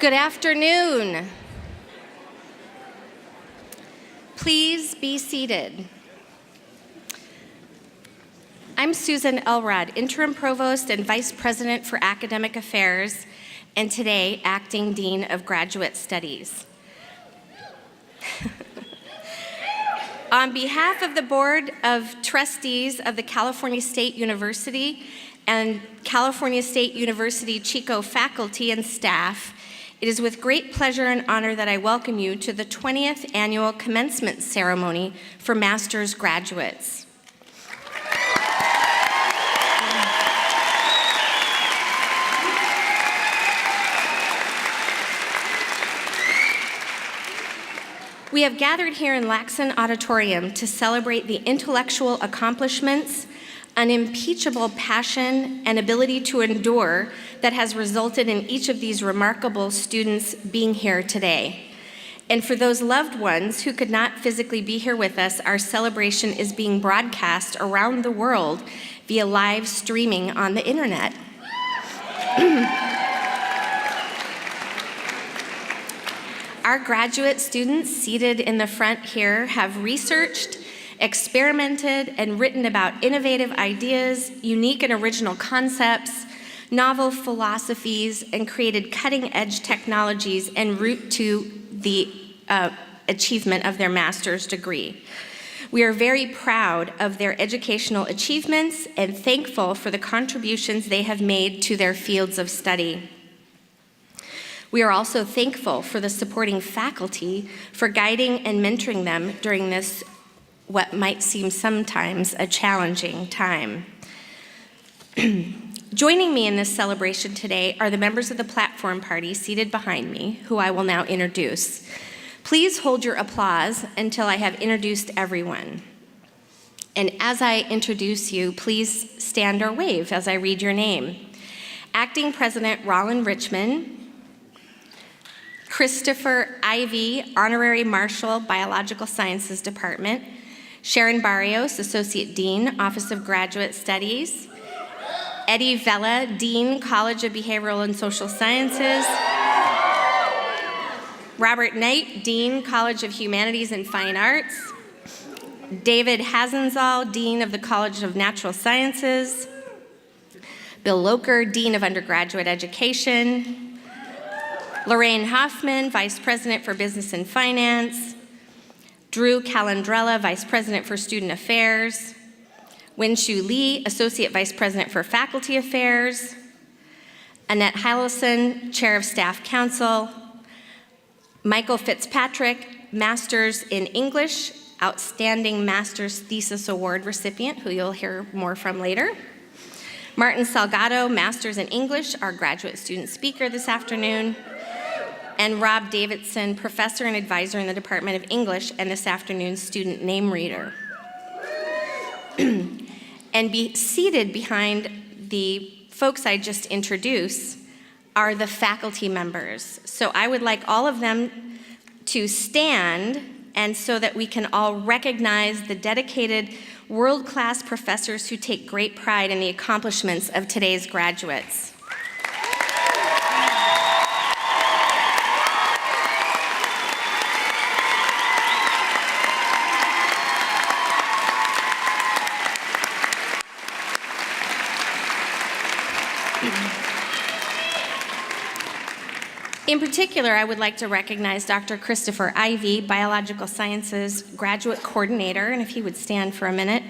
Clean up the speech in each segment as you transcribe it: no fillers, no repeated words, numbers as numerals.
Good afternoon. Please be seated. I'm Susan Elrod, Interim Provost and Vice President for Academic Affairs, and today, Acting Dean of Graduate Studies. On behalf of the Board of Trustees of the California State University and California State University Chico faculty and staff, it is with great pleasure and honor that I welcome you to the 20th Annual Commencement Ceremony for Master's graduates. We have gathered here in Laxon Auditorium to celebrate the intellectual accomplishments, unimpeachable passion, and ability to endure that has resulted in each of these remarkable students being here today. And for those loved ones who could not physically be here with us, our celebration is being broadcast around the world via live streaming on the internet. Our graduate students seated in the front here have researched, experimented, and written about innovative ideas, unique and original concepts, novel philosophies, and created cutting-edge technologies en route to the achievement of their master's degree. We are very proud of their educational achievements and thankful for the contributions they have made to their fields of study. We are also thankful for the supporting faculty for guiding and mentoring them during this what might seem sometimes a challenging time. Joining me in this celebration today are the members of the platform party seated behind me, who I will now introduce. Please hold your applause until I have introduced everyone. And as I introduce you, please stand or wave as I read your name. Acting President Rollin, Richmond. Christopher Ivey, Honorary Marshal, Biological Sciences Department. Sharon Barrios, Associate Dean, Office of Graduate Studies. Eddie Vela, Dean, College of Behavioral and Social Sciences. Robert Knight, Dean, College of Humanities and Fine Arts. David Hasenzal, Dean of the College of Natural Sciences. Bill Locher, Dean of Undergraduate Education. Lorraine Hoffman, Vice President for Business and Finance. Drew Calandrella, Vice President for Student Affairs. Winshu Lee, Associate Vice President for Faculty Affairs. Annette Heilison, Chair of Staff Council. Michael Fitzpatrick, Master's in English, Outstanding Master's Thesis Award recipient, who you'll hear more from later. Martin Salgado, Master's in English, our graduate student speaker this afternoon. And Rob Davidson, Professor and Advisor in the Department of English and this afternoon's student name reader. And seated behind the folks I just introduced are the faculty members. So I would like all of them to stand, and so that we can all recognize the dedicated world-class professors who take great pride in the accomplishments of today's graduates. In particular, I would like to recognize Dr. Christopher Ivey, Biological Sciences Graduate Coordinator, and if he would stand for a minute.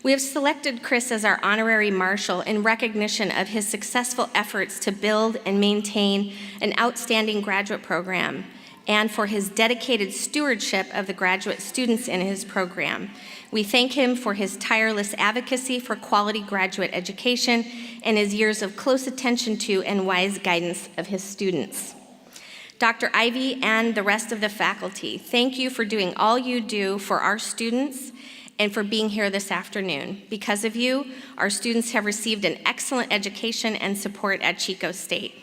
We have selected Chris as our Honorary Marshal in recognition of his successful efforts to build and maintain an outstanding graduate program, and for his dedicated stewardship of the graduate students in his program. We thank him for his tireless advocacy for quality graduate education and his years of close attention to and wise guidance of his students. Dr. Ivey and the rest of the faculty, thank you for doing all you do for our students and for being here this afternoon. Because of you, our students have received an excellent education and support at Chico State.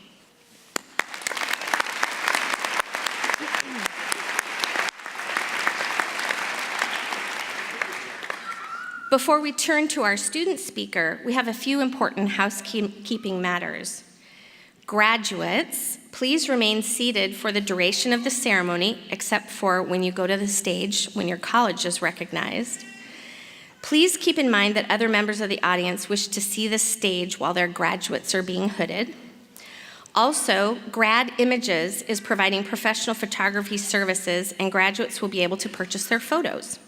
Before we turn to our student speaker, we have a few important housekeeping matters. Graduates, please remain seated for the duration of the ceremony, except for when you go to the stage when your college is recognized. Please keep in mind that other members of the audience wish to see the stage while their graduates are being hooded. Also, Grad Images is providing professional photography services, and graduates will be able to purchase their photos.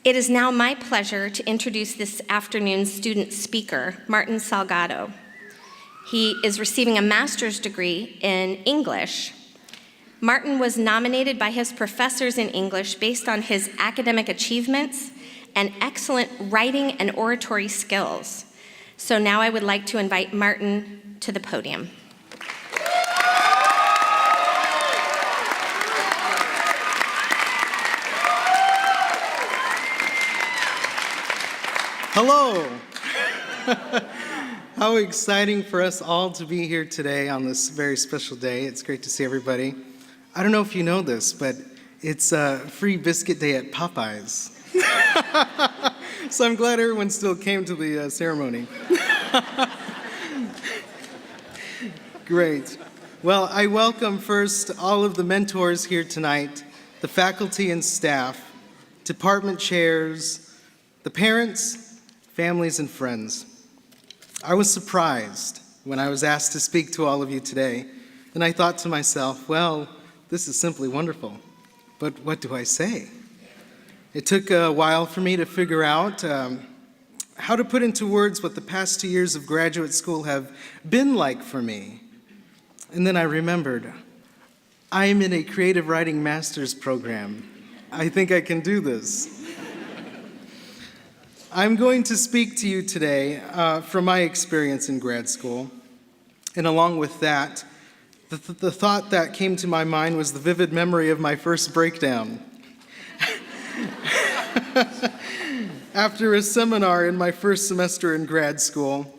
It is now my pleasure to introduce this afternoon's student speaker, Martin Salgado. He is receiving a master's degree in English. Martin was nominated by his professors in English based on his academic achievements and excellent writing and oratory skills. So now I would like to invite Martin to the podium. Hello. How exciting for us all to be here today on this very special day. It's great to see everybody. I don't know if you know this, but it's a free biscuit day at Popeyes. So I'm glad everyone still came to the ceremony. Great. Well, I welcome first all of the mentors here tonight, the faculty and staff, department chairs, the parents, families, and friends. I was surprised when I was asked to speak to all of you today, and I thought to myself, well, this is simply wonderful, but what do I say? It took a while for me to figure out how to put into words what the past 2 years of graduate school have been like for me. And then I remembered, I am in a creative writing master's program. I think I can do this. I'm going to speak to you today from my experience in grad school. And along with that, the thought that came to my mind was the vivid memory of my first breakdown. After a seminar in my first semester in grad school,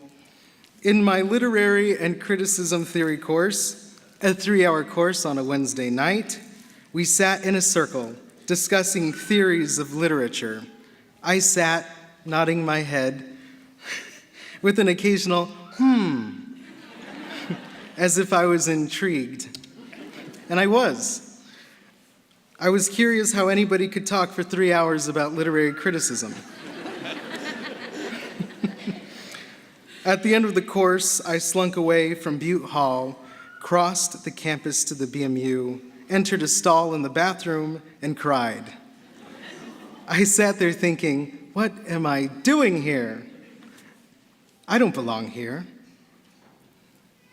in my literary and criticism theory course, a 3-hour course on a Wednesday night, we sat in a circle discussing theories of literature. I sat nodding my head with an occasional as if I was intrigued. And I was. I was curious how anybody could talk for 3 hours about literary criticism. At the end of the course, I slunk away from Butte Hall, crossed the campus to the BMU, entered a stall in the bathroom, and cried. I sat there thinking, what am I doing here? I don't belong here.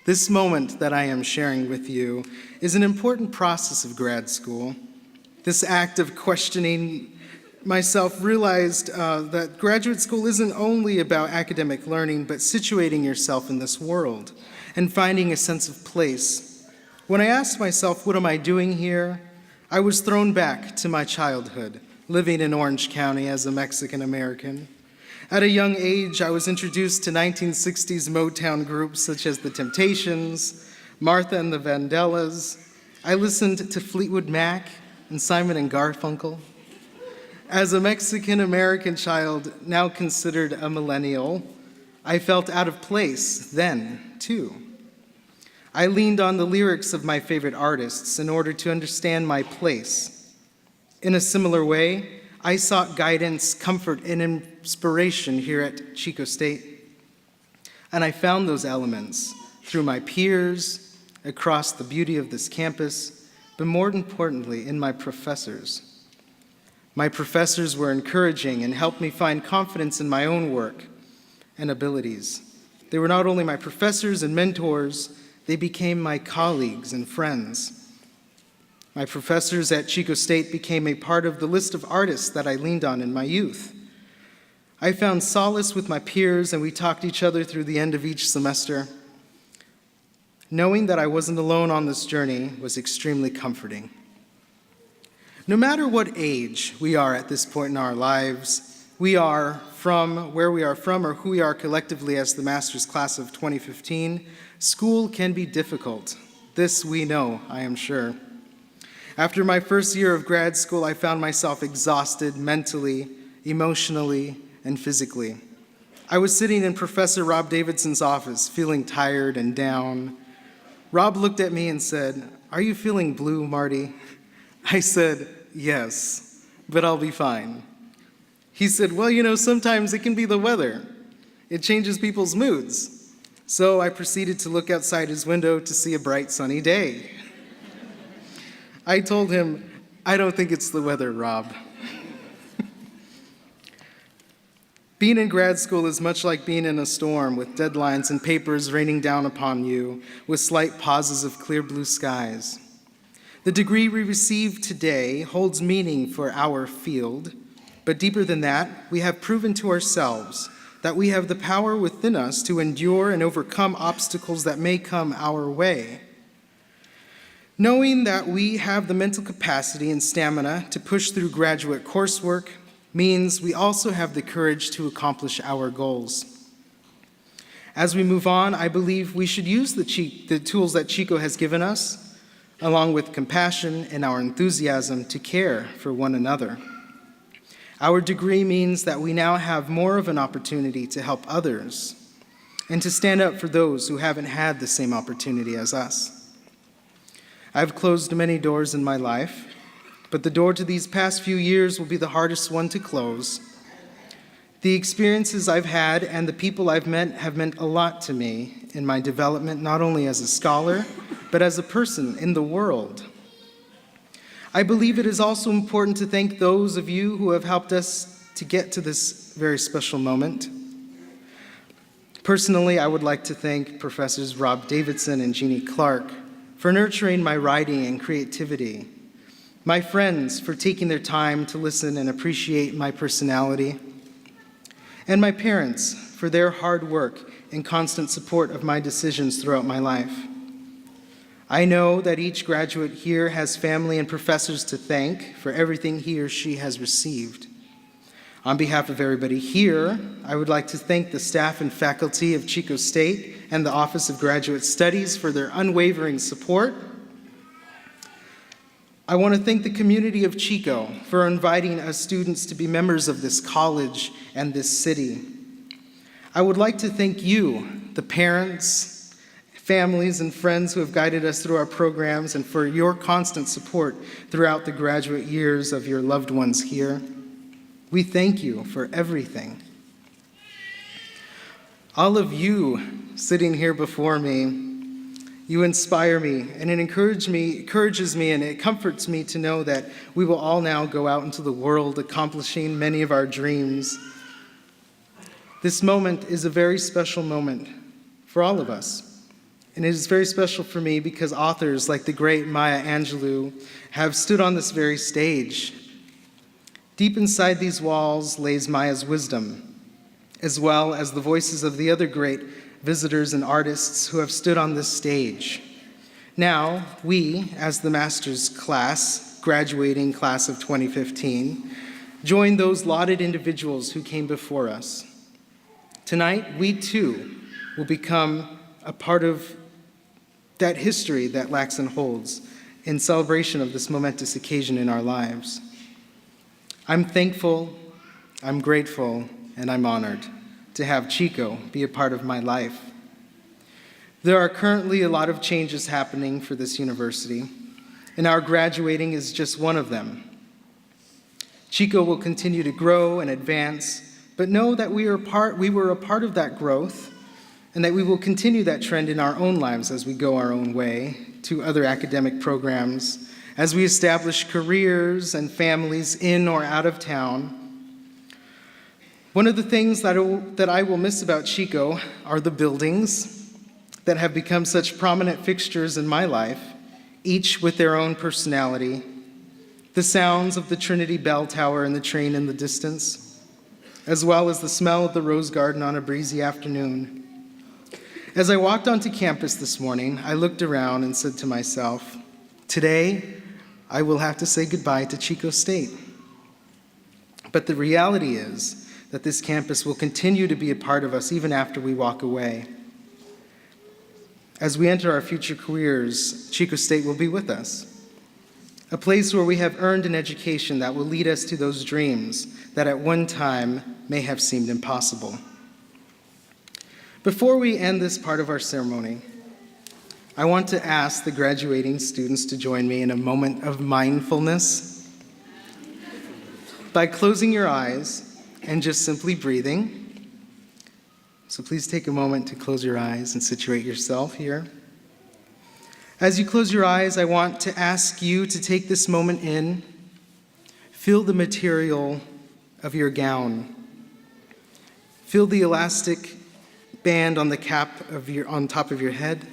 This moment that I am sharing with you is an important process of grad school. This act of questioning myself realized that graduate school isn't only about academic learning, but situating yourself in this world and finding a sense of place. When I asked myself, what am I doing here? I was thrown back to my childhood, living in Orange County as a Mexican American. At a young age, I was introduced to 1960s Motown groups such as The Temptations, Martha and the Vandellas. I listened to Fleetwood Mac and Simon and Garfunkel. As a Mexican American child, now considered a millennial, I felt out of place then, too. I leaned on the lyrics of my favorite artists in order to understand my place. In a similar way, I sought guidance, comfort, and inspiration here at Chico State. And I found those elements through my peers, across the beauty of this campus, but more importantly, in my professors. My professors were encouraging and helped me find confidence in my own work and abilities. They were not only my professors and mentors, they became my colleagues and friends. My professors at Chico State became a part of the list of artists that I leaned on in my youth. I found solace with my peers, and we talked each other through the end of each semester. Knowing that I wasn't alone on this journey was extremely comforting. No matter what age we are at this point in our lives, we are from where we are from or who we are collectively as the master's class of 2015, school can be difficult. This we know, I am sure. After my first year of grad school, I found myself exhausted mentally, emotionally, and physically. I was sitting in Professor Rob Davidson's office, feeling tired and down. Rob looked at me and said, "Are you feeling blue, Marty?" I said, "Yes, but I'll be fine." He said, "Well, sometimes it can be the weather. It changes people's moods." So I proceeded to look outside his window to see a bright, sunny day. I told him, "I don't think it's the weather, Rob." Being in grad school is much like being in a storm with deadlines and papers raining down upon you with slight pauses of clear blue skies. The degree we receive today holds meaning for our field, but deeper than that, we have proven to ourselves that we have the power within us to endure and overcome obstacles that may come our way. Knowing that we have the mental capacity and stamina to push through graduate coursework means we also have the courage to accomplish our goals. As we move on, I believe we should use the tools that Chico has given us, along with compassion and our enthusiasm to care for one another. Our degree means that we now have more of an opportunity to help others and to stand up for those who haven't had the same opportunity as us. I've closed many doors in my life, but the door to these past few years will be the hardest one to close. The experiences I've had and the people I've met have meant a lot to me in my development, not only as a scholar, but as a person in the world. I believe it is also important to thank those of you who have helped us to get to this very special moment. Personally, I would like to thank Professors Rob Davidson and Jeannie Clark for nurturing my writing and creativity, my friends for taking their time to listen and appreciate my personality, and my parents for their hard work and constant support of my decisions throughout my life. I know that each graduate here has family and professors to thank for everything he or she has received. On behalf of everybody here, I would like to thank the staff and faculty of Chico State and the Office of Graduate Studies for their unwavering support. I want to thank the community of Chico for inviting us students to be members of this college and this city. I would like to thank you, the parents, families, and friends who have guided us through our programs and for your constant support throughout the graduate years of your loved ones here. We thank you for everything. All of you sitting here before me, you inspire me, and it encourages me, and it comforts me to know that we will all now go out into the world accomplishing many of our dreams. This moment is a very special moment for all of us. And it is very special for me because authors like the great Maya Angelou have stood on this very stage. Deep inside these walls lays Maya's wisdom, as well as the voices of the other great visitors and artists who have stood on this stage. Now, we, as the master's class, graduating class of 2015, join those lauded individuals who came before us. Tonight, we too will become a part of that history that Laxon holds in celebration of this momentous occasion in our lives. I'm thankful, I'm grateful, and I'm honored to have Chico be a part of my life. There are currently a lot of changes happening for this university, and our graduating is just one of them. Chico will continue to grow and advance, but know that we were a part of that growth, and that we will continue that trend in our own lives as we go our own way to other academic programs, as we establish careers and families in or out of town. One of the things that I will miss about Chico are the buildings that have become such prominent fixtures in my life, each with their own personality, the sounds of the Trinity Bell Tower and the train in the distance, as well as the smell of the rose garden on a breezy afternoon. As I walked onto campus this morning, I looked around and said to myself, today, I will have to say goodbye to Chico State. But the reality is that this campus will continue to be a part of us even after we walk away. As we enter our future careers, Chico State will be with us, a place where we have earned an education that will lead us to those dreams that at one time may have seemed impossible. Before we end this part of our ceremony, I want to ask the graduating students to join me in a moment of mindfulness by closing your eyes and just simply breathing. So please take a moment to close your eyes and situate yourself here. As you close your eyes, I want to ask you to take this moment in. Feel the material of your gown. Feel the elastic band on the cap on top of your head.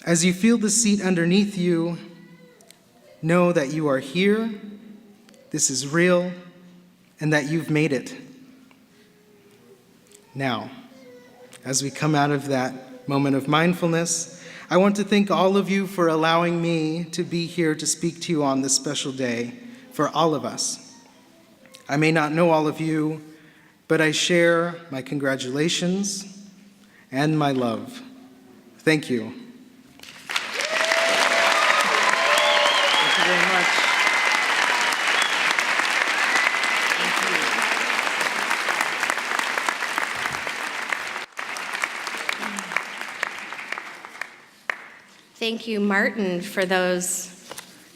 As you feel the seat underneath you, know that you are here, this is real, and that you've made it. Now, as we come out of that moment of mindfulness, I want to thank all of you for allowing me to be here to speak to you on this special day for all of us. I may not know all of you, but I share my congratulations and my love. Thank you. Thank you very much. Thank you, Martin, for those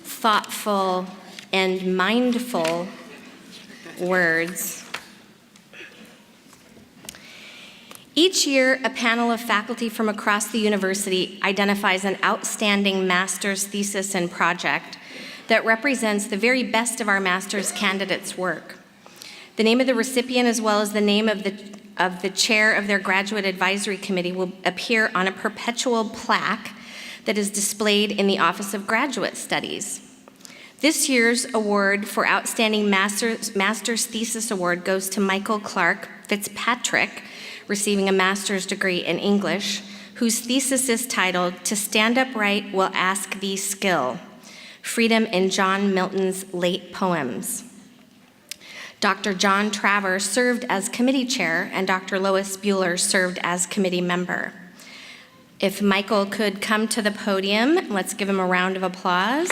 thoughtful and mindful words. Each year, a panel of faculty from across the university identifies an outstanding master's thesis and project that represents the very best of our master's candidates' work. The name of the recipient, as well as the name of the chair of their graduate advisory committee, will appear on a perpetual plaque that is displayed in the Office of Graduate Studies. This year's award for Outstanding Master's Thesis Award goes to Michael Clark Fitzpatrick, receiving a master's degree in English, whose thesis is titled, "To Stand Upright Will Ask Thee Skill, Freedom in John Milton's Late Poems." Dr. John Travers served as committee chair, and Dr. Lois Bueller served as committee member. If Michael could come to the podium, let's give him a round of applause.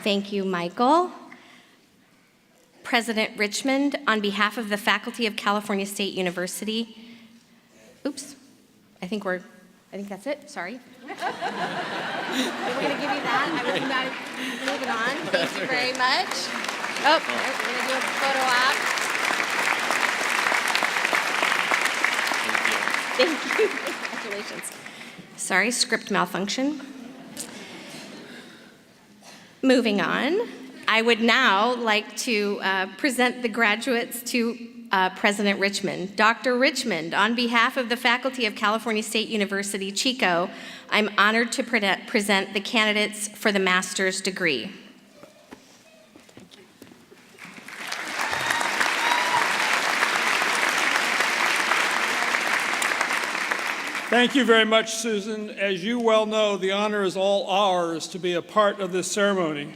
Thank you, Michael. President Richmond, on behalf of the faculty of California State University, I think that's it, sorry. We're gonna give you that. I was not moving on. Thank you very much. Oh, we're gonna do a photo op. Thank you. Congratulations. Sorry, script malfunction. Moving on, I would now like to present the graduates to President Richmond. Dr. Richmond, on behalf of the faculty of California State University, Chico, I'm honored to present the candidates for the master's degree. Thank you very much, Susan. As you well know, the honor is all ours to be a part of this ceremony.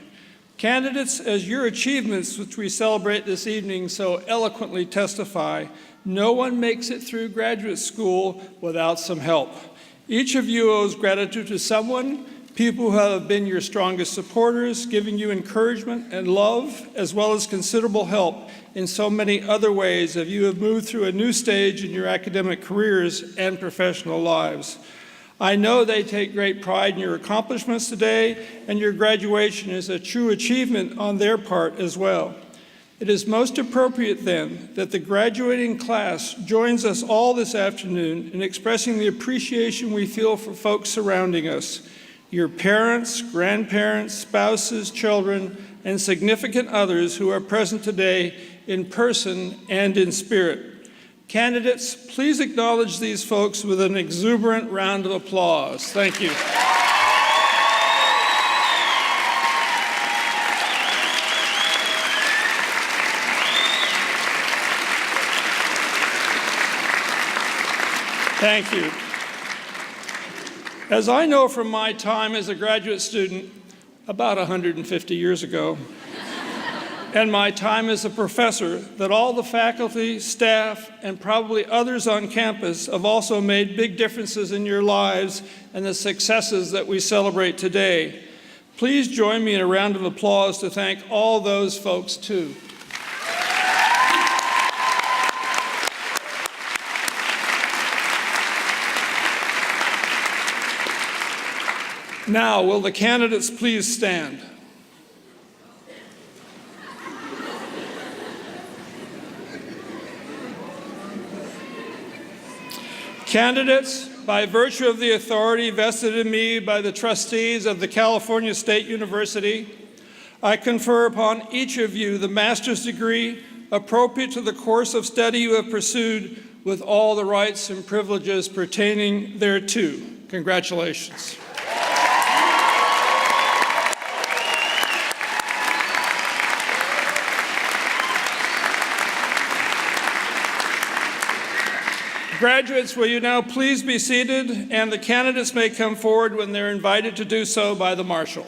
Candidates, as your achievements, which we celebrate this evening, so eloquently testify, no one makes it through graduate school without some help. Each of you owes gratitude to someone, people who have been your strongest supporters, giving you encouragement and love, as well as considerable help in so many other ways as you have moved through a new stage in your academic careers and professional lives. I know they take great pride in your accomplishments today, and your graduation is a true achievement on their part as well. It is most appropriate then that the graduating class joins us all this afternoon in expressing the appreciation we feel for folks surrounding us, your parents, grandparents, spouses, children, and significant others who are present today in person and in spirit. Candidates, please acknowledge these folks with an exuberant round of applause. Thank you. Thank you. As I know from my time as a graduate student, about 150 years ago, and my time as a professor that all the faculty, staff, and probably others on campus have also made big differences in your lives and the successes that we celebrate today. Please join me in a round of applause to thank all those folks, too. Now, will the candidates please stand? Candidates, by virtue of the authority vested in me by the trustees of the California State University, I confer upon each of you the master's degree appropriate to the course of study you have pursued with all the rights and privileges pertaining thereto. Congratulations. Graduates, will you now please be seated, and the candidates may come forward when they're invited to do so by the marshal.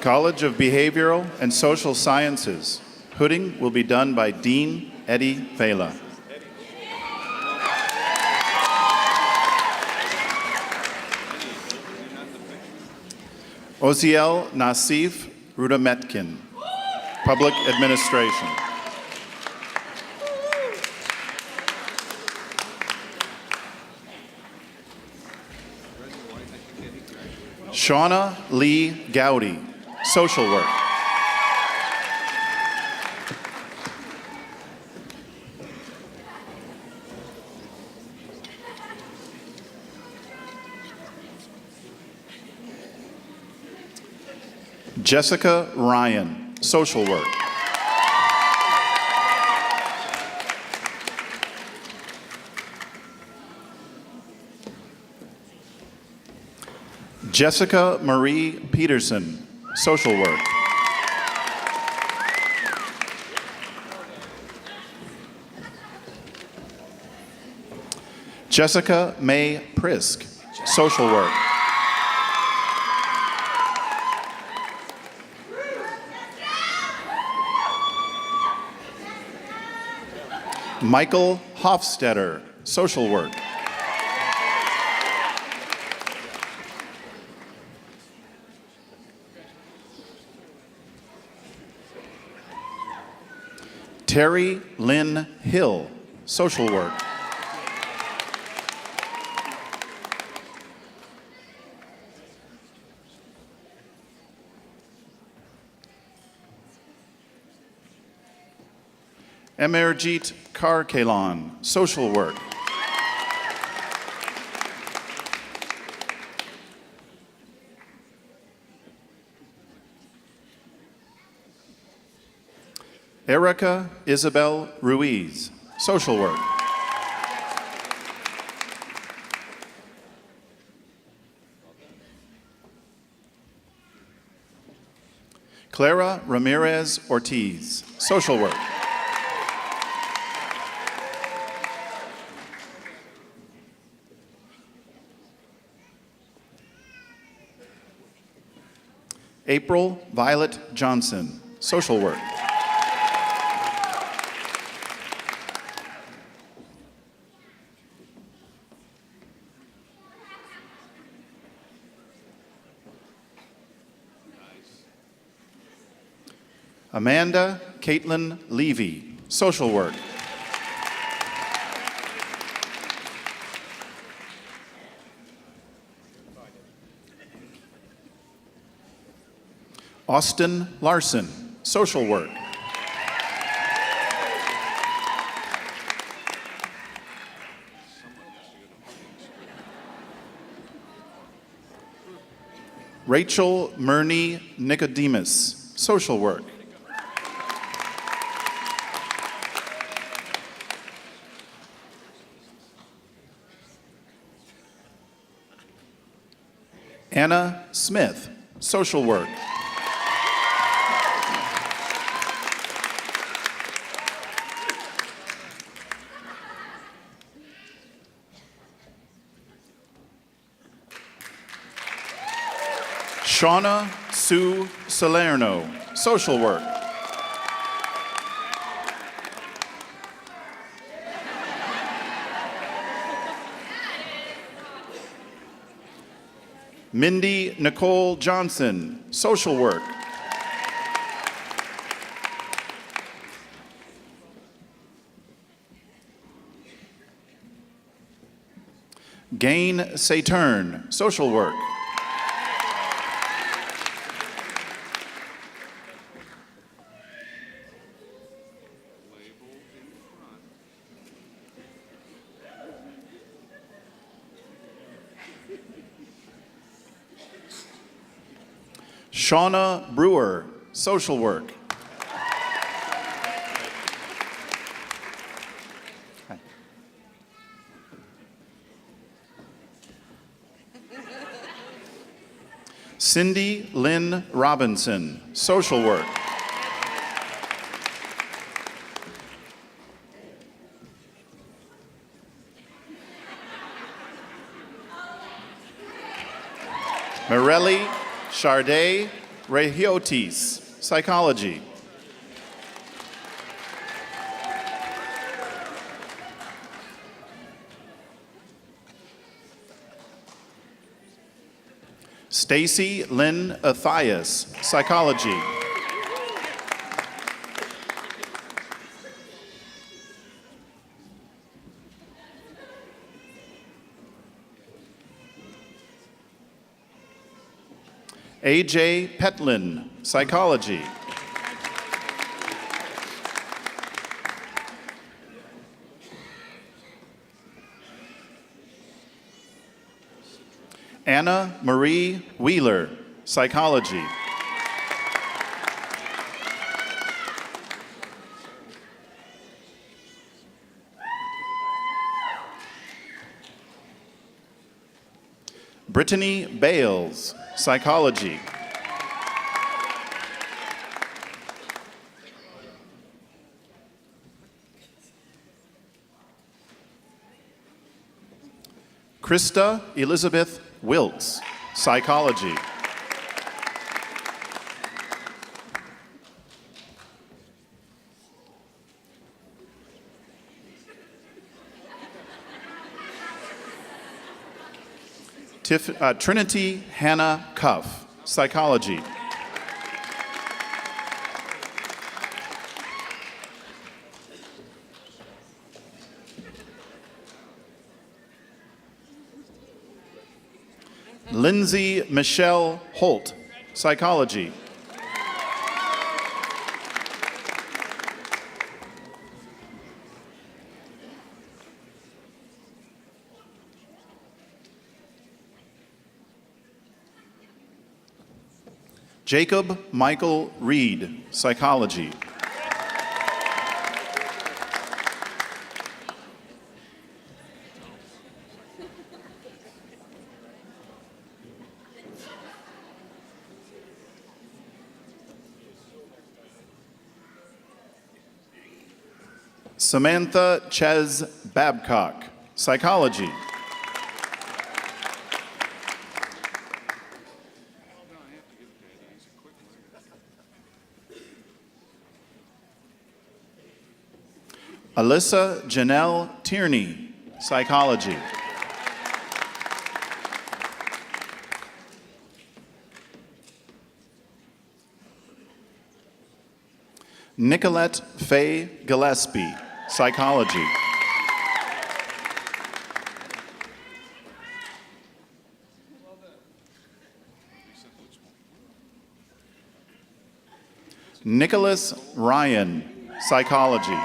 College of Behavioral and Social Sciences. Hooding will be done by Dean Eddie Vela. Oziel Nassif Rudametkin, Public Administration. Shauna Lee Gowdy, Social Work. Jessica Ryan, Social Work. Jessica Marie Peterson, Social Work. Jessica May Prisk, Social Work. Michael Hofstetter, Social Work. Terry Lynn Hill, Social Work. Emerjit Karkalan, Social Work. Erica Isabel Ruiz, Social Work. Clara Ramirez Ortiz, Social Work. April Violet Johnson, Social Work. Amanda Caitlin Levy, Social Work. Austin Larson, Social Work. Rachel Murney Nicodemus, Social Work. Anna Smith, social work. Shauna Sue Salerno, social work. Mindy Nicole Johnson, social work. Gain Saturn, social work. Shauna Brewer, social work. Hi. Cindy Lynn Robinson, social work. Morelli Charday Rehiotis, psychology. Stacy Lynn Athias, psychology. AJ Petlin, psychology. Anna Marie Wheeler, psychology. Brittany Bales, psychology. Krista Elizabeth Wiltz, psychology. Trinity Hannah Cuff, psychology. Lindsay Michelle Holt, psychology. Jacob Michael Reed, psychology. Samantha Ches Babcock, psychology. Alyssa Janelle Tierney, psychology. Nicolette Faye Gillespie, psychology. Nicholas Ryan, psychology.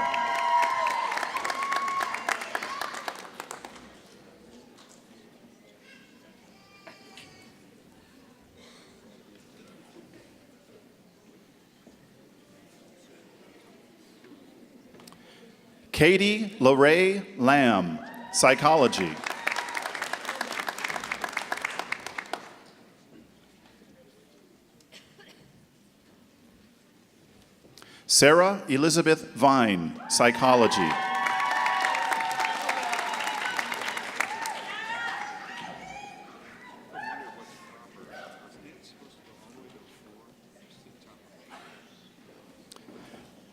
Katie Lorraine Lamb, psychology. Sarah Elizabeth Vine, psychology.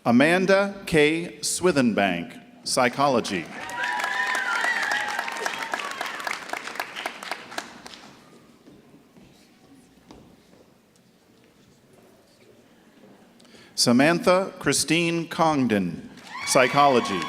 Amanda K. Swithenbank, psychology. Samantha Christine Congdon, psychology.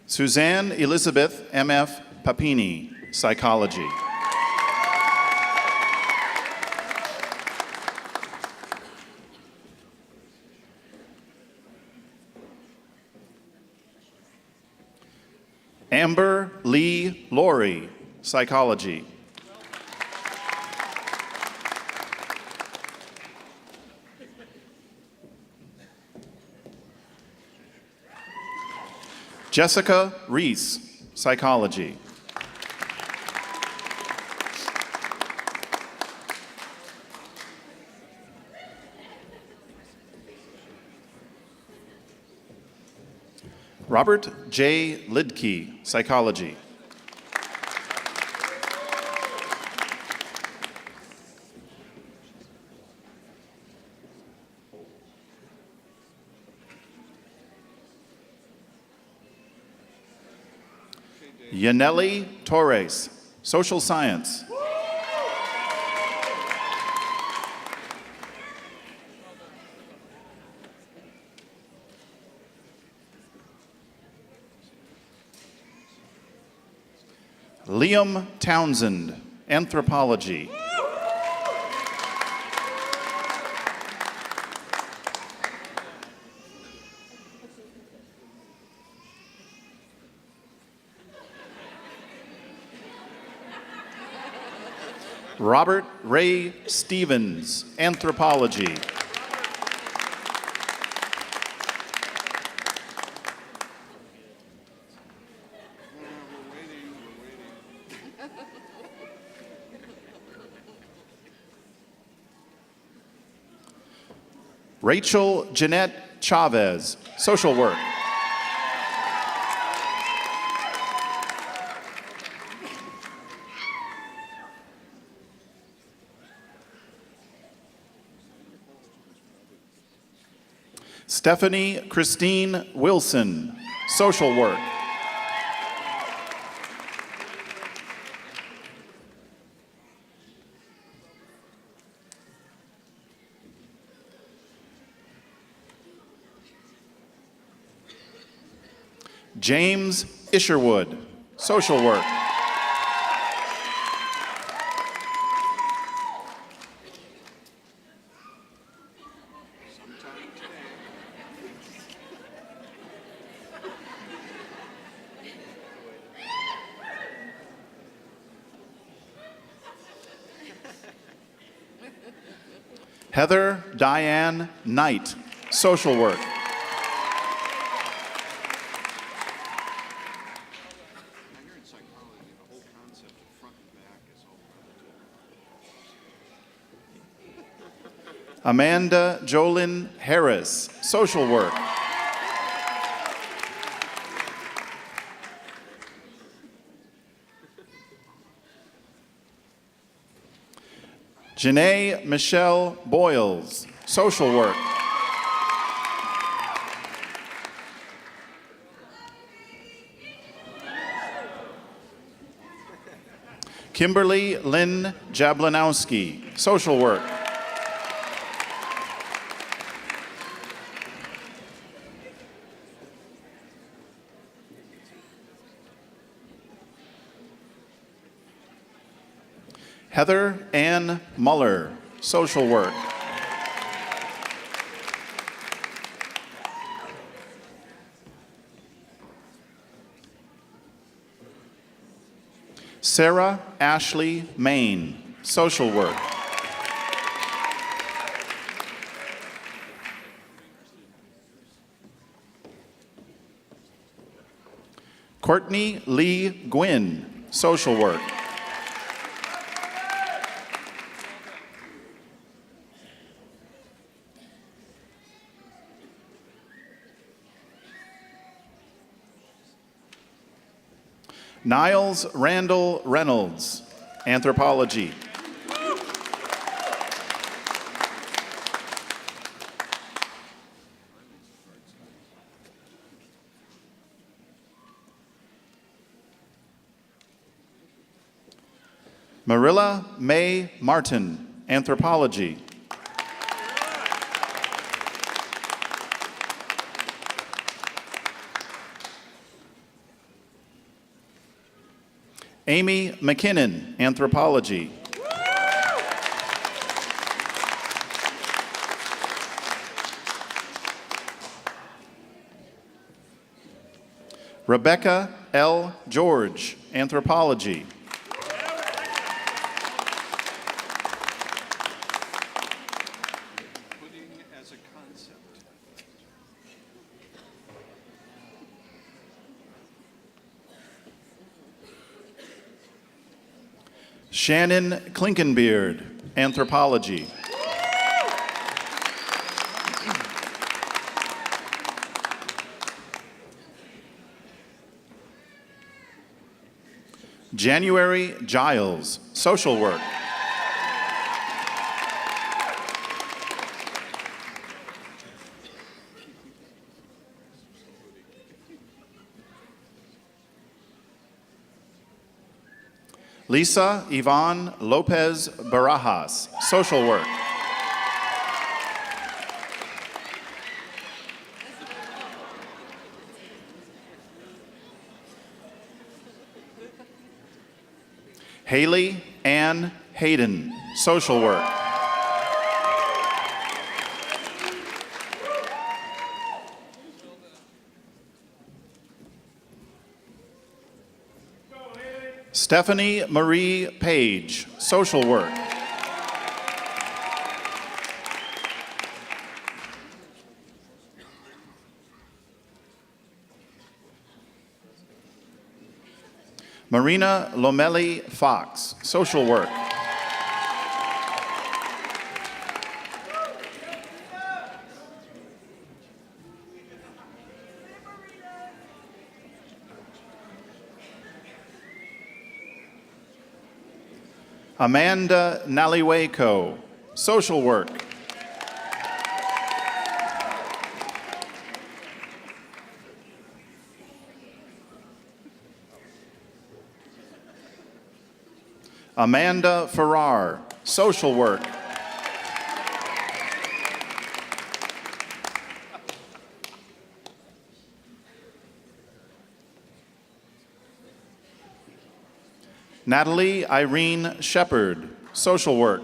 Suzanne Elizabeth M.F. Papini, psychology. Amber Lee Laurie, psychology. Jessica Reese, psychology. Robert J. Lidke, psychology. Yaneli Torres, social science. Liam Townsend, anthropology. Robert Ray Stevens, anthropology. Rachel Jeanette Chavez, social work. Stephanie Christine Wilson, social work. James Isherwood, social work. Heather Diane Knight, social work. Amanda Jolyn Harris, social work. Janae Michelle Boyles, social work. Kimberly Lynn Jablanowski, social work. Heather Ann Muller, social work. Sarah Ashley Main, social work. Courtney Lee Gwynn, social work. Niles Randall Reynolds, anthropology. Marilla May Martin, anthropology. Amy McKinnon, anthropology. Rebecca L. George, anthropology. Shannon Klinkenbeard, anthropology. January Giles, social work. Lisa Yvonne Lopez Barajas, social work. Haley Ann Hayden, social work. Stephanie Marie Page, social work. Marina Lomeli Fox, social work. Amanda Naliweko, social work. Amanda Farrar, social work. Natalie Irene Shepard, social work.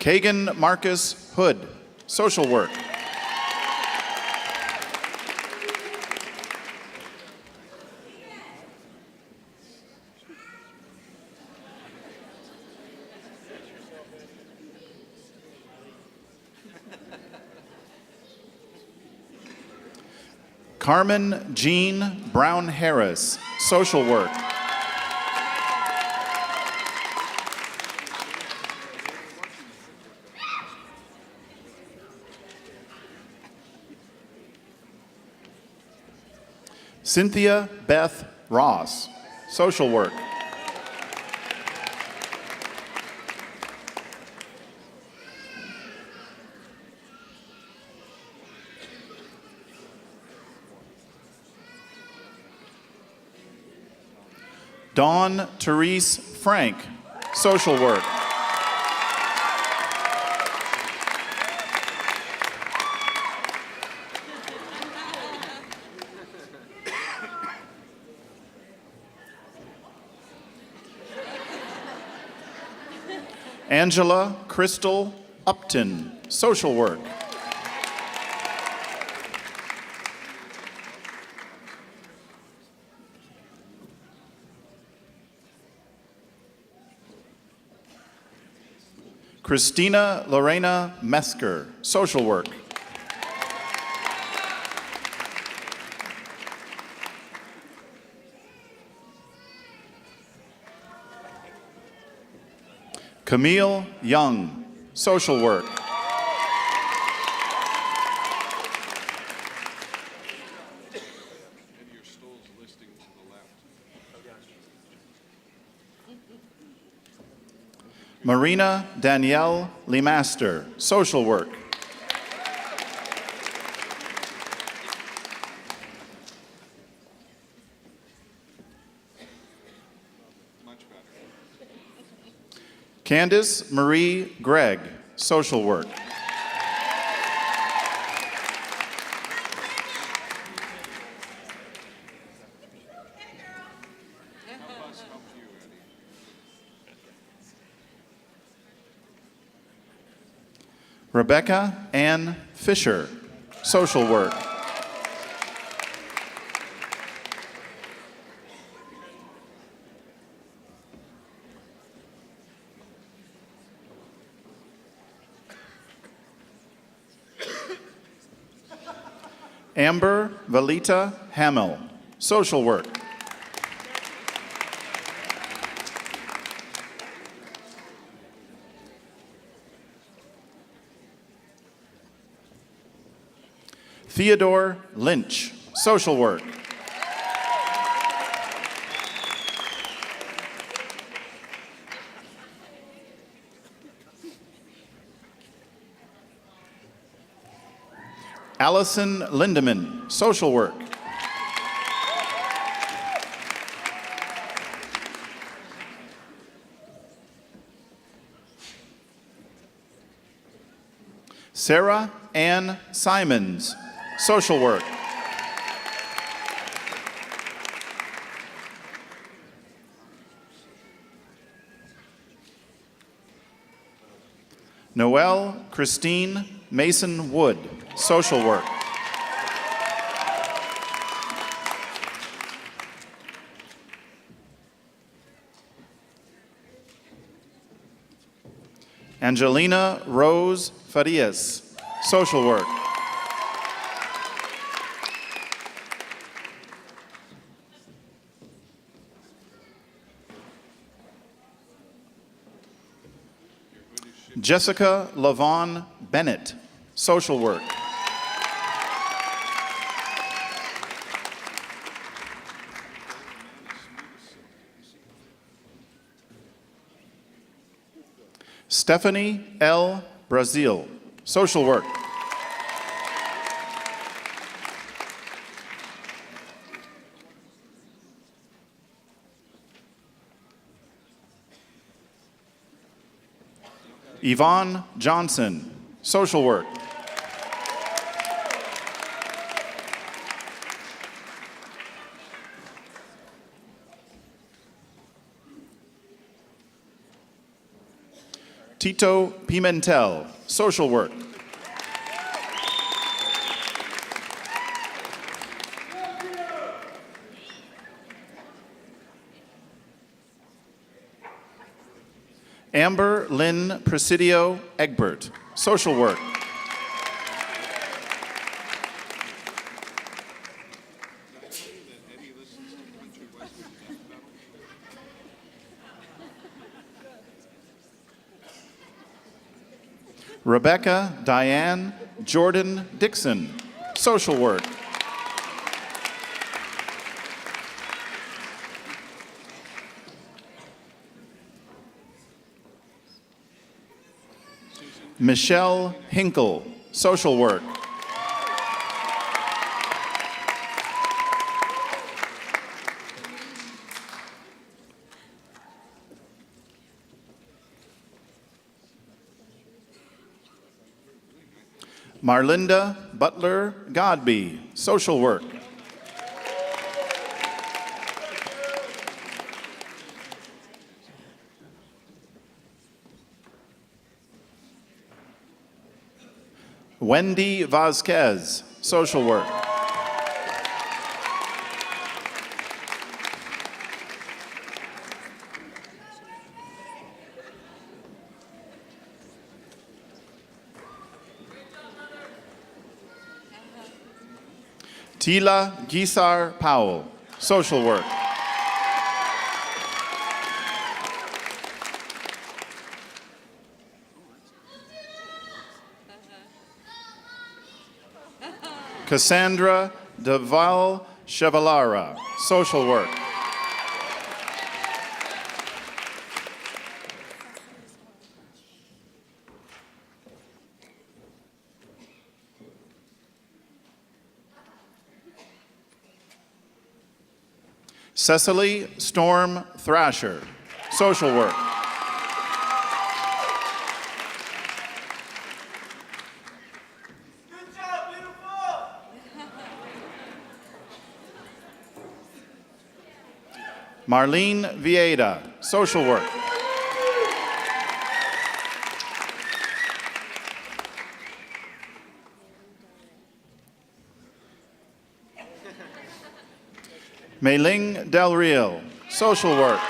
Kagan Marcus Hood, social work. Carmen Jean Brown Harris, social work. Cynthia Beth Ross, social work. Dawn Therese Frank, social work. Angela Crystal Upton, social work. Christina Lorena Mesker, social work. Camille Young, social work. Marina Danielle Lemaster, social work. Candace Marie Gregg, social work. Rebecca Ann Fisher, social work. Amber Valita Hamill, social work. Theodore Lynch, social work. Allison Lindeman, social work. Sarah Ann Simons, social work. Noelle Christine Mason Wood, social work. Angelina Rose Farias, social work. Jessica Lavon Bennett, social work. Stephanie L. Brazil, social work. Yvonne Johnson, social work. Tito Pimentel, social work. Amber Lynn Presidio Egbert, social work. Rebecca Diane Jordan Dixon, social work. Michelle Hinkle, social work. Marlinda Butler Godby, social work. Wendy Vasquez, social work. Tila Gisar Powell, social work. Cassandra Deval Chevalara, social work. Cecily Storm Thrasher, social work. Good job, beautiful! Marlene Vieda, social work. Mei-Ling Del Real, social work.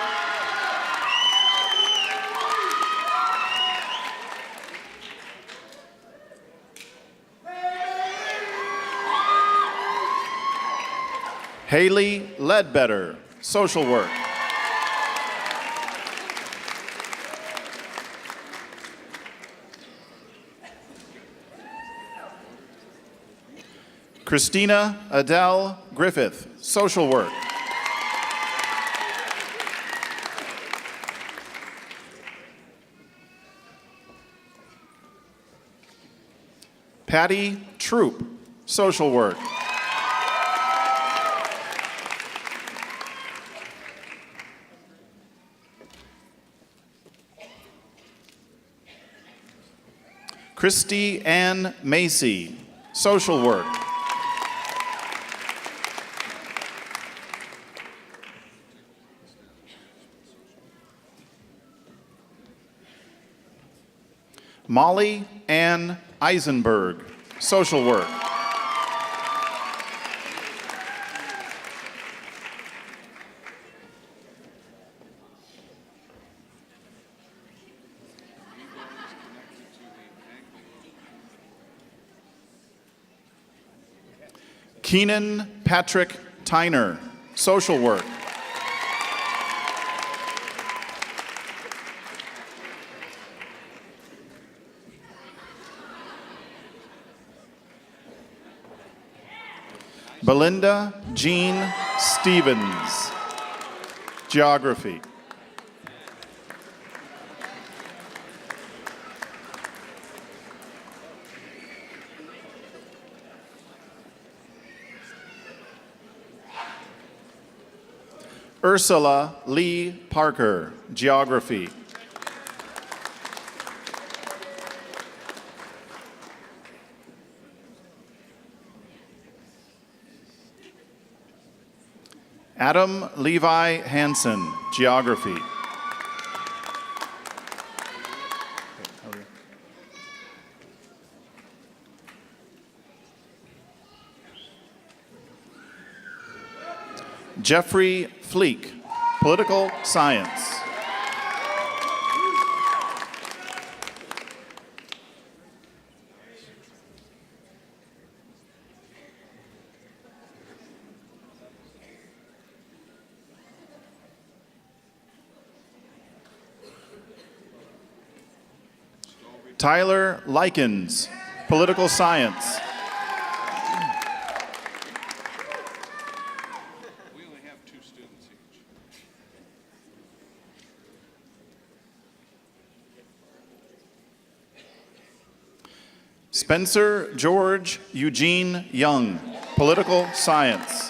Haley Ledbetter, social work. Christina Adele Griffith, social work. Patty Troop, social work. Christy Ann Macy, social work. Molly Ann Eisenberg, social work. Keenan Patrick Tyner, social work. Belinda Jean Stevens, geography. Ursula Lee Parker, geography. Adam Levi Hansen, geography. Jeffrey Fleek, political science. Tyler Likens, political science. We only have 2 students each. Spencer George Eugene Young, political science.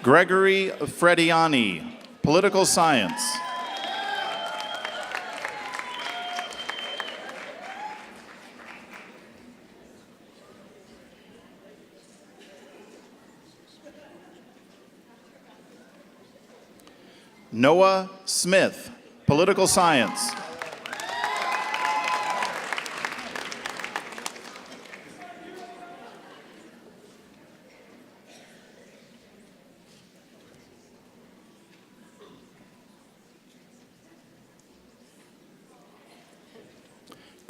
Gregory Frediani, political science. Noah Smith, political science.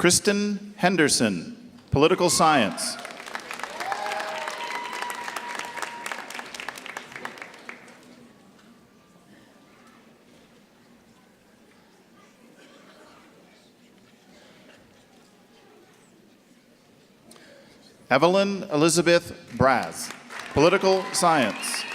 Kristen Henderson, Political Science. Evelyn Elizabeth Braz, Political Science.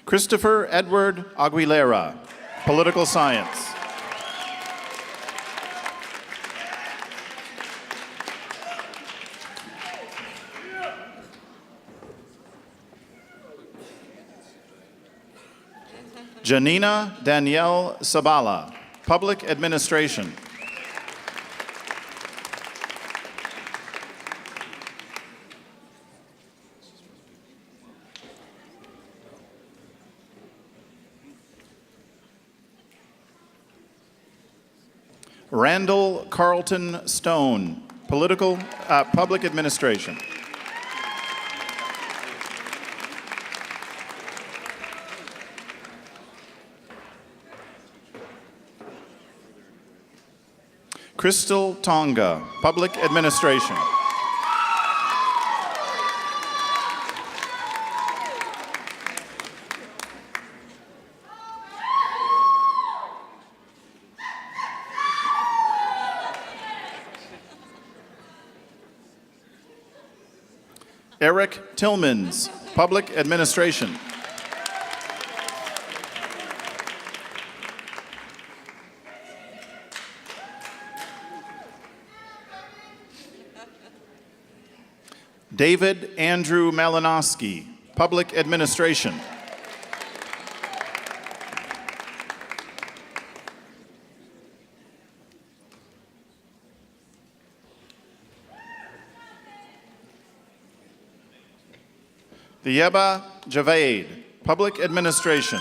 Christopher Edward Aguilera, Political Science. Janina Danielle Sabala, Public Administration. Randall Carlton Stone, Public Administration. Crystal Tonga, Public Administration. Eric Tillmans, Public Administration. David Andrew Malinowski, Public Administration. Thieba Javed, Public Administration.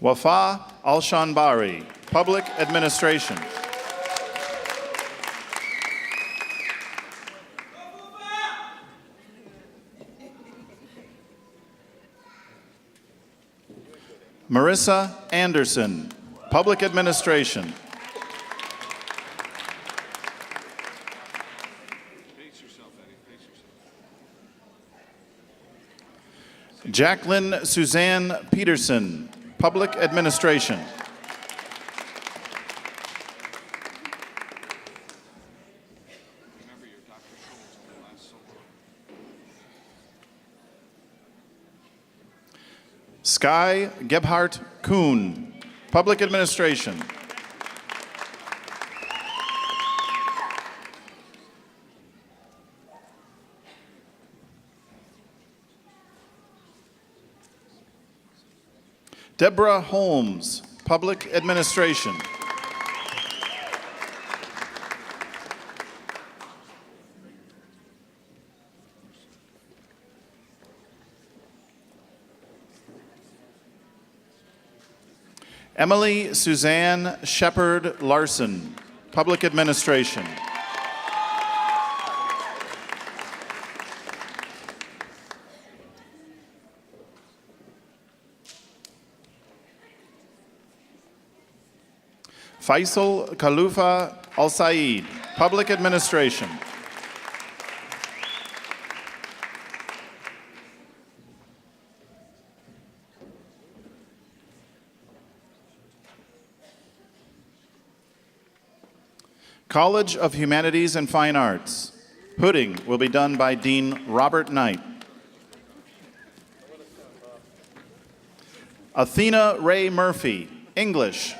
Wafa Al-Shanbari, Public Administration. Marissa Anderson, Public Administration. Pace yourself, Eddie. Pace yourself. Jacqueline Suzanne Peterson, Public Administration. Remember, you're Dr. Schultz will last so long. Sky Gebhardt Kuhn, Public Administration. Deborah Holmes, Public Administration. Emily Suzanne Shepard Larson, Public Administration. Faisal Khalufa Al-Said, Public Administration. College of Humanities and Fine Arts. Hooding will be done by Dean Robert Knight. Athena Ray Murphy, English.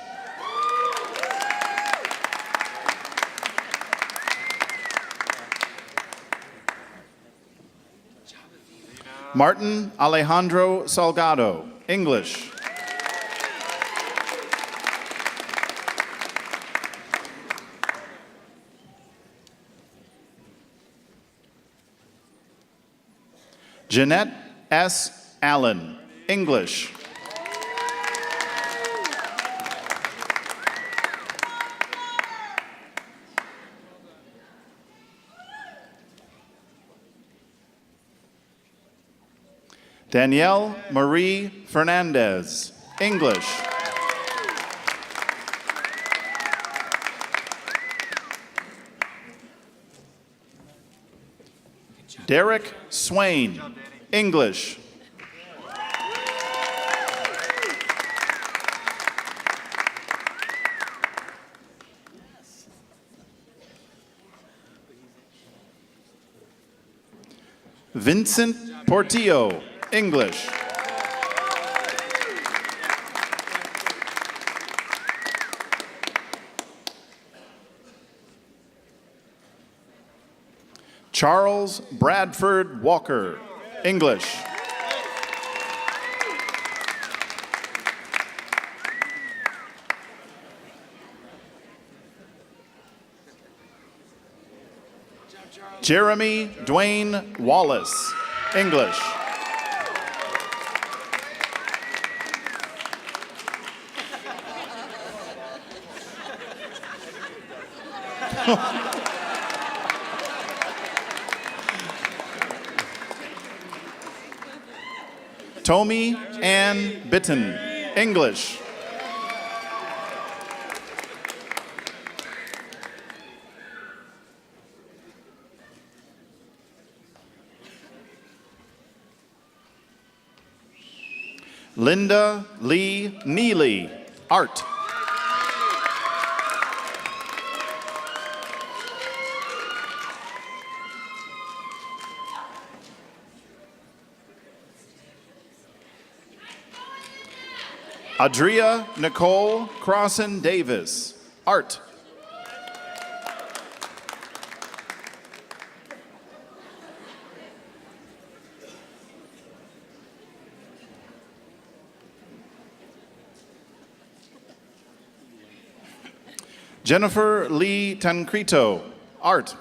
Martin Alejandro Salgado, English. Jeanette S. Allen, English. Danielle Marie Fernandez, English. Derek Swain, English. Vincent Portillo, English. Charles Bradford Walker, English. Jeremy Dwayne Wallace, English. Tommy Ann Bitten, English. Linda Lee Neely, Art. Adria Nicole Crossan Davis, Art. Jennifer Lee Tancrito, Art.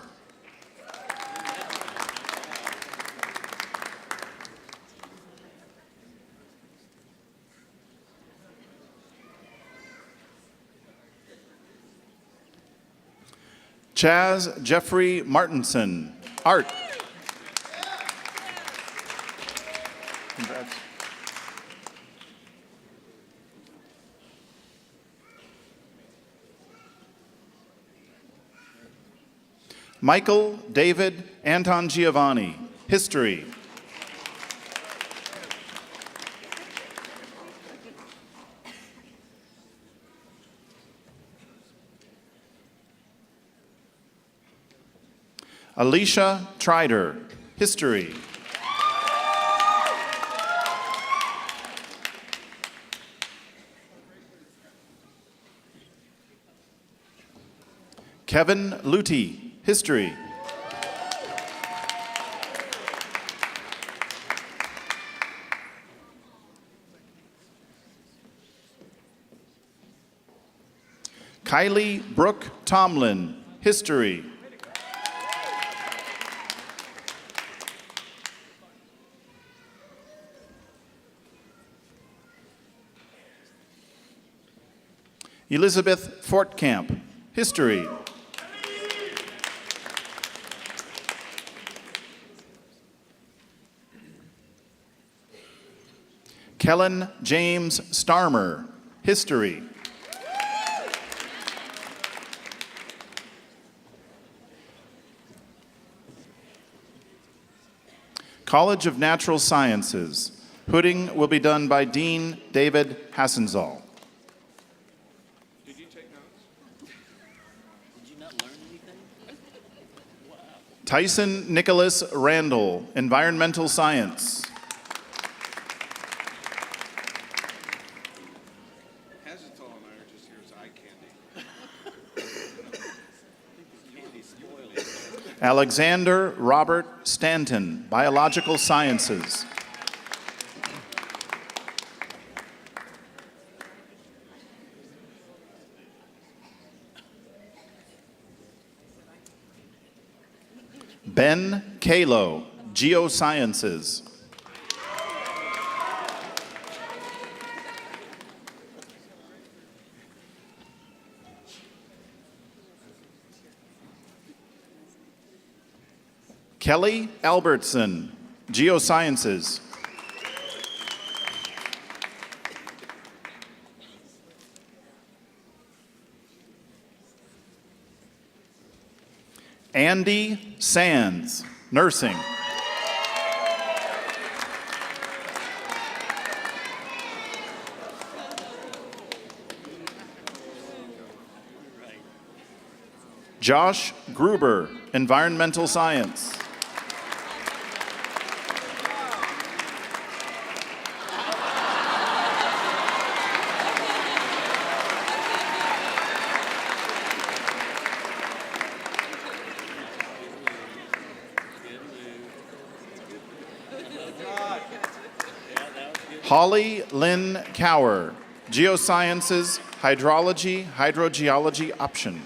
Chaz Jeffrey Martinson, Art. Congrats. Michael David Anton Giovanni, History. Alicia Trider, History. Kevin Luty, History. Kylie Brooke Tomlin, History. Elizabeth Fortcamp, History. Kellen James Starmer, History. College of Natural Sciences. Hooding will be done by Dean David Hassenzoll. Did you take notes? Did you not learn anything? Tyson Nicholas Randall, Environmental Science. Hazenthal and I are just here as eye candy. Candy spoiling. Alexander Robert Stanton, Biological Sciences. Ben Kalo, Geosciences. Kelly Albertson, Geosciences. Andy Sands, Nursing. Josh Gruber, Environmental Science. Holly Lynn Cower, Geosciences, Hydrology, Hydrogeology option.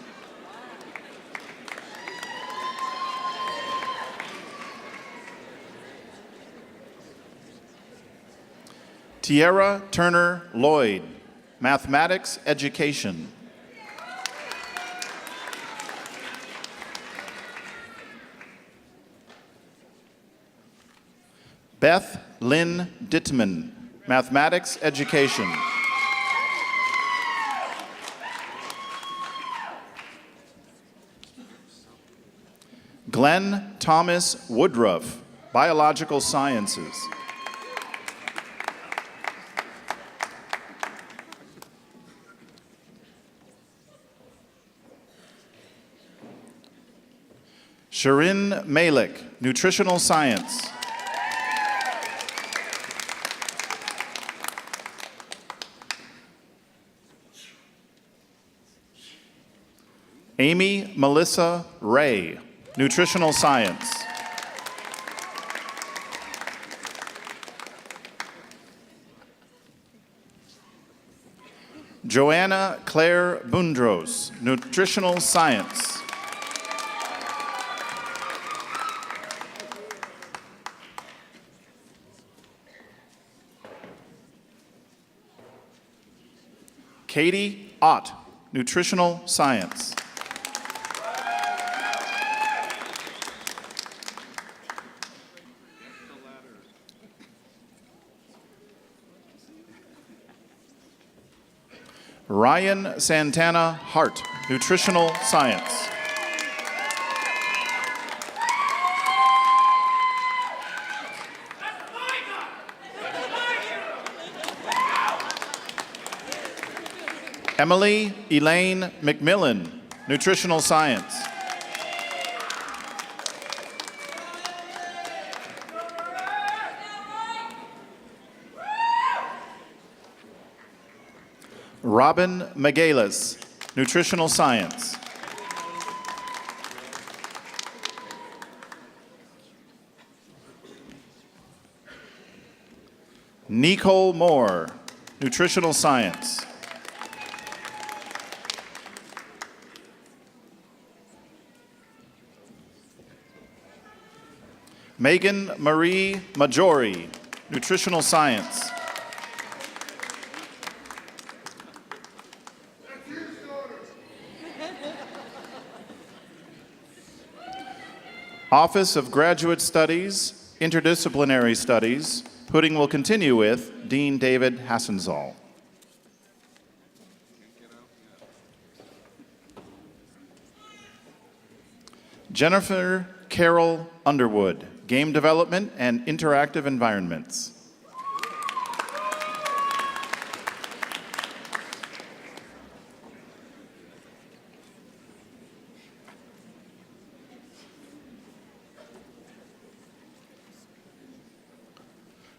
Tierra Turner Lloyd, Mathematics Education. Beth Lynn Dittman, Mathematics Education. Glenn Thomas Woodruff, Biological Sciences. Shirin Malik, Nutritional Science. Amy Melissa Ray, Nutritional Science. Joanna Claire Bundros, Nutritional Science. Katie Ott, Nutritional Science. Ryan Santana Hart, Nutritional Science. Emily Elaine McMillan, Nutritional Science. Robin Magalis, Nutritional Science. Nicole Moore, Nutritional Science. Megan Marie Majori, Nutritional Science. Office of Graduate Studies, Interdisciplinary Studies. Pudding will continue with Dean David Hassenzall. Jennifer Carol Underwood, Game Development and Interactive Environments.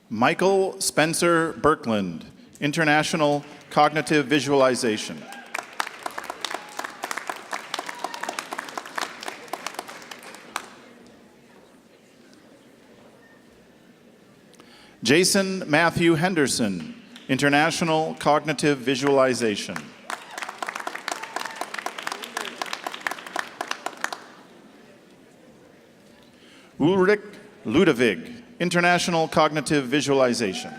Michael Spencer Birkland, International Cognitive Visualization. Jason Matthew Henderson, International Cognitive Visualization. Ulrich Ludwig, International Cognitive Visualization.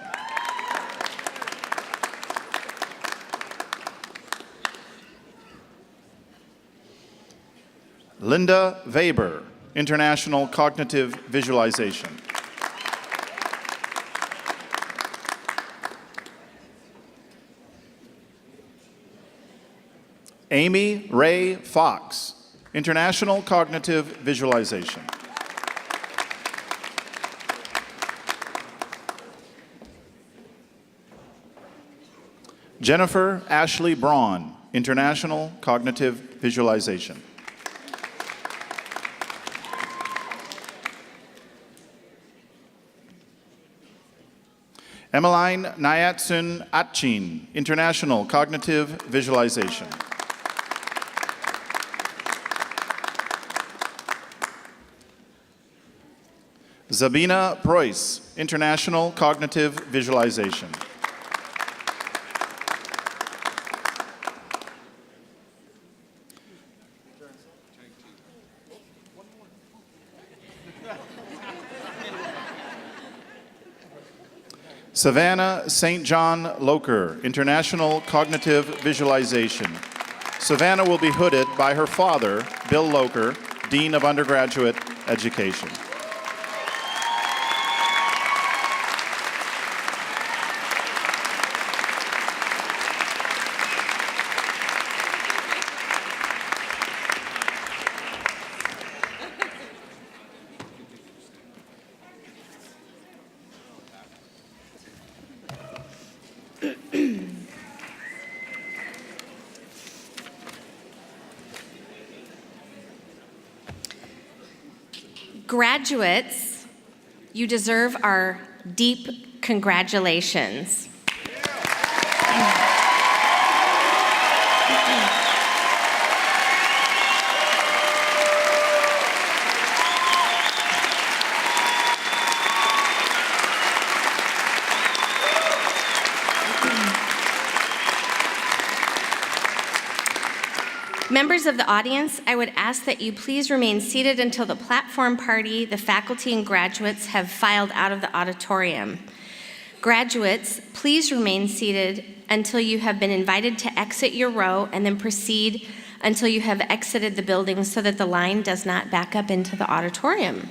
Linda Weber, International Cognitive Visualization. Amy Ray Fox, International Cognitive Visualization. Jennifer Ashley Braun, International Cognitive Visualization. Emmeline Nyatsun Atchin, International Cognitive Visualization. Zabina Preuss, International Cognitive Visualization. Savannah St. John Loker, International Cognitive Visualization. Savannah will be hooded by her father, Bill Loker, Dean of Undergraduate Education. Graduates, you deserve our deep congratulations. Members of the audience, I would ask that you please remain seated until the platform party, the faculty, and graduates have filed out of the auditorium. Graduates, please remain seated until you have been invited to exit your row, and then proceed until you have exited the building so that the line does not back up into the auditorium.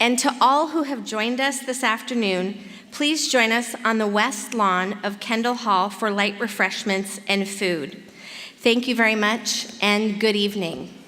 And to all who have joined us this afternoon, please join us on the west lawn of Kendall Hall for light refreshments and food. Thank you very much, and good evening.